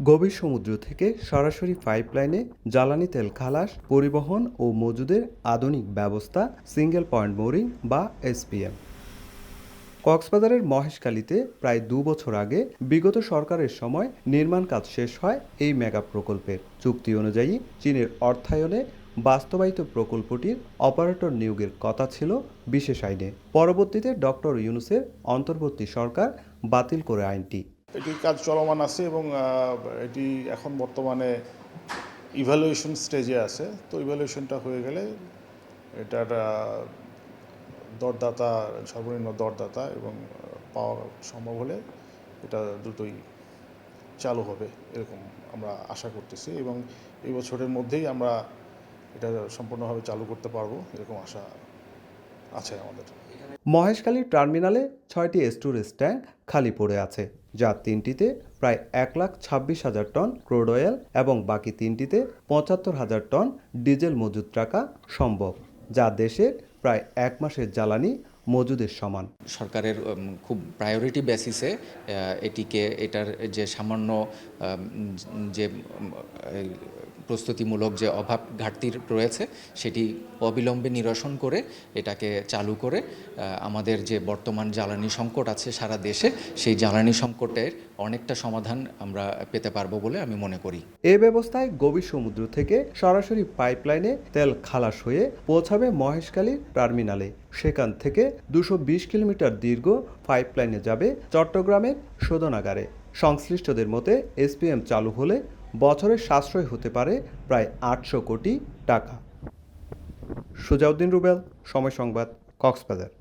গভীর সমুদ্র থেকে সরাসরি পাইপলাইনে জ্বালানি তেল খালাস, পরিবহন ও মজুদের আধুনিক ব্যবস্থা, সিঙ্গেল পয়েন্ট মোরিং বা এসপিএম। কক্সবাজারের মহেশখালীতে প্রায় ২ বছর আগে বিগত সরকারের সময় নির্মাণ কাজ শেষ হয় এই মেগা প্রকল্পের। চুক্তি অনুযায়ী চীনের অর্থায়নে বাস্তবায়িত প্রকল্পটির অপারেটর নিয়োগের কথা ছিল বিশেষ আইনে। পরবর্তীতে ডক্টর ইউনূসের অন্তর্বর্তী সরকার বাতিল করে আইনটি। এটি কাজ চলমান আছে এবং এটি এখন বর্তমানে ইভ্যালুয়েশন স্টেজে আছে। তো ইভ্যালুয়েশনটা হয়ে গেলে এটার দরদাতা, সর্বনিম্ন দরদাতা এবং পাওয়া সম্ভব হলে এটা দ্রুতই চালু হবে এরকম আমরা আশা করতেছি এবং এই বছরের মধ্যেই আমরা এটা সম্পূর্ণভাবে চালু করতে পারবো এরকম আশা আছে আমাদের। মহেশখালী টার্মিনালে ৬টি স্টোরেজ ট্যাঙ্ক খালি পড়ে আছে, যার ৩টিতে প্রায় ১,২৬,০০০ টন ক্রুড অয়েল এবং বাকি ৩টিতে ৭৫,০০০ টন ডিজেল মজুত রাখা সম্ভব, যা দেশের প্রায় ১ মাসের জ্বালানি মজুদের সমান। সরকারের খুব প্রায়োরিটি বেসিসে এটার যে সামান্য যে প্রস্তুতিমূলক যে অভাব ঘাটতি রয়েছে সেটি অবিলম্বে নিরসন করে এটাকে চালু করে আমাদের যে বর্তমান জ্বালানি সংকট আছে সারা দেশে, সেই জ্বালানি সংকটের অনেকটা সমাধান আমরা পেতে পারবো বলে আমি মনে করি। এ ব্যবস্থায় গভীর সমুদ্র থেকে সরাসরি পাইপলাইনে তেল খালাস হয়ে পৌঁছাবে মহেশখালীর টার্মিনালে। সেখান থেকে ২২০ কিলোমিটার দীর্ঘ পাইপলাইনে যাবে চট্টগ্রামের শোধনাগারে। সংশ্লিষ্টদের মতে এসপিএম চালু হলে বছরের সাশ্রয় হতে পারে প্রায় ৮০০ কোটি টাকা। সুজাউদ্দিন রুবেল, সময় সংবাদ, কক্সবাজার।